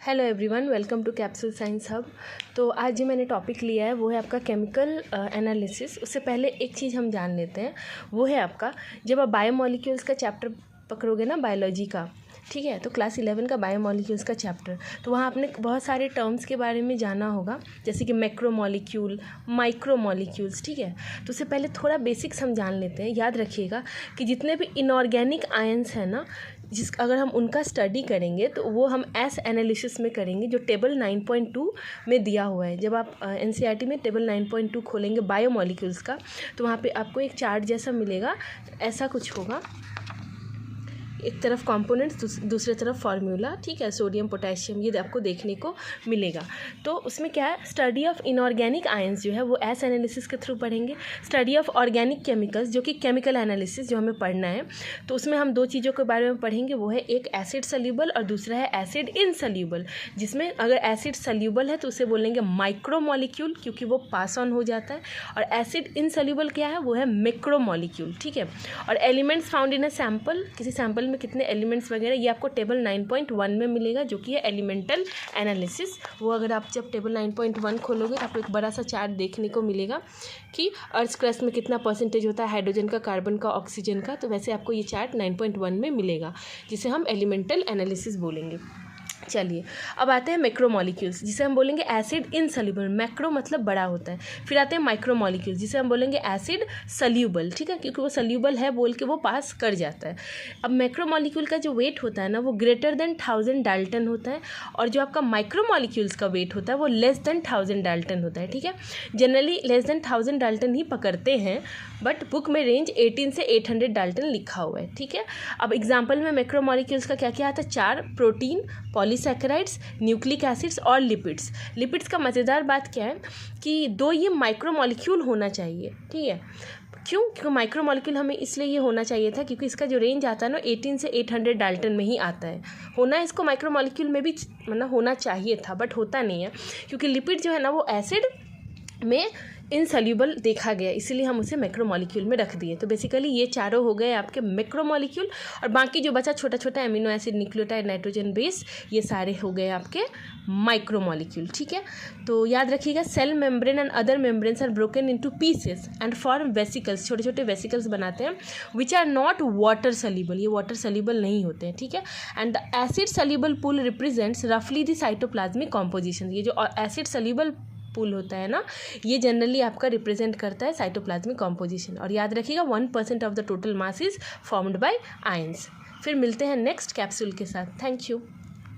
Hello everyone, welcome to capsule science hub. तो आज जो मैंने टॉपिक लिया है वो है आपका केमिकल एनालिसिस। उससे पहले एक चीज़ हम जान लेते हैं, वो है आपका जब आप बायोमॉलिक्यूल्स का चैप्टर पकड़ोगे ना बायोलॉजी का, ठीक है, तो क्लास 11 का बायोमॉलिक्यूल्स का चैप्टर, तो वहाँ आपने बहुत सारे टर्म्स के बारे में जाना होगा, जैसे कि मैक्रोमॉलिक्यूल, माइक्रोमॉलिक्यूल्स, ठीक है। तो उससे पहले थोड़ा बेसिक्स हम जान लेते हैं। याद रखिएगा कि जितने भी इनऑर्गेनिक आयंस हैं ना, अगर हम उनका स्टडी करेंगे तो वो हम एस एनालिसिस में करेंगे, जो टेबल 9.2 में दिया हुआ है। जब आप एनसीईआरटी में टेबल 9.2 खोलेंगे बायोमॉलिक्यूल्स का, तो वहाँ पे आपको एक चार्ट जैसा मिलेगा, ऐसा कुछ होगा, एक तरफ कंपोनेंट्स, दूसरे तरफ फार्मूला, ठीक है, सोडियम पोटेशियम, ये आपको देखने को मिलेगा। तो उसमें क्या है, स्टडी ऑफ इनऑर्गेनिक आयंस जो है वो एस एनालिसिस के थ्रू पढ़ेंगे। स्टडी ऑफ ऑर्गेनिक केमिकल्स, जो कि केमिकल एनालिसिस जो हमें पढ़ना है, तो उसमें हम दो चीज़ों के बारे में पढ़ेंगे, वो है एक एसिड सल्यूबल और दूसरा है एसिड इनसल्यूबल। जिसमें अगर एसिड सल्यूबल है तो उसे बोलेंगे माइक्रोमॉलिक्यूल, क्योंकि वो पास ऑन हो जाता है, और एसिड इनसल्यूबल क्या है, वो है मैक्रोमॉलिक्यूल, ठीक है। और elements found in a sample, किसी सैंपल में कितने एलिमेंट्स वगैरह, ये आपको टेबल 9.1 में मिलेगा, जो कि है एलिमेंटल एनालिसिस। वो अगर आप जब टेबल 9.1 खोलोगे तो आपको एक बड़ा सा चार्ट देखने को मिलेगा कि अर्थ क्रस्ट में कितना परसेंटेज होता है हाइड्रोजन का, कार्बन का, ऑक्सीजन का। तो वैसे आपको ये चार्ट 9.1 में मिलेगा, जिसे हम एलिमेंटल एनालिसिस बोलेंगे। चलिए, अब आते हैं मैक्रोमॉलिक्यूल्स, जिसे हम बोलेंगे एसिड इनसल्यूबल। मैक्रो मतलब बड़ा होता है। फिर आते हैं माइक्रोमॉलिक्यूल्स, जिसे हम बोलेंगे एसिड सल्यूबल, ठीक है, क्योंकि वो सल्यूबल है बोल के वो पास कर जाता है। अब मैक्रोमॉलिक्यूल का जो वेट होता है ना, वो ग्रेटर देन 1000 डाल्टन होता है, और जो आपका माइक्रोमॉलिक्यूल्स का वेट होता है वो लेस देन 1000 डाल्टन होता है, ठीक है। जनरली लेस देन 1000 डाल्टन ही पकड़ते हैं, बट बुक में रेंज 18 से 800 डाल्टन लिखा हुआ है, ठीक है। अब एग्जाम्पल में मैक्रोमॉलिक्यूल्स का क्या क्या आता है, 4 प्रोटीन, पॉलीसैकेराइड्स, न्यूक्लिक एसिड्स और लिपिड्स। लिपिड्स का मज़ेदार बात क्या है कि 2 ये माइक्रोमॉलिक्यूल होना चाहिए, ठीक है। क्यों? क्योंकि माइक्रोमॉलिक्यूल हमें इसलिए ये होना चाहिए था क्योंकि इसका जो रेंज आता है ना 18 से 800 डाल्टन में ही आता है। होना इसको माइक्रोमॉलिक्यूल में भी मतलब होना चाहिए था, बट होता नहीं है, क्योंकि लिपिड जो है ना वो एसिड में इनसल्यूबल देखा गया, इसीलिए हम उसे मैक्रोमॉलिक्यूल में रख दिए। तो बेसिकली ये चारों हो गए आपके मैक्रोमॉलिक्यूल, और बाकी जो बचा छोटा छोटा amino acid, nucleotide, nitrogen base, ये सारे हो गए आपके माइक्रोमॉलिक्यूल, ठीक है। तो याद रखिएगा, cell membrane and other membranes are broken into pieces and form vesicles, छोटे छोटे वेसिकल्स बनाते हैं, which are not water soluble, ये वाटर सल्यूबल नहीं होते हैं, ठीक है। And the acid soluble pool represents रफली द साइटोप्लाज्मिक कॉम्पोजिशन। ये जो एसिड सल्यूबल पूल होता है ना, ये जनरली आपका रिप्रेजेंट करता है साइटोप्लाज्मिक कॉम्पोजिशन। और याद रखिएगा 1% of the total mass is formed by ions. फिर मिलते हैं नेक्स्ट कैप्सूल के साथ। Thank you.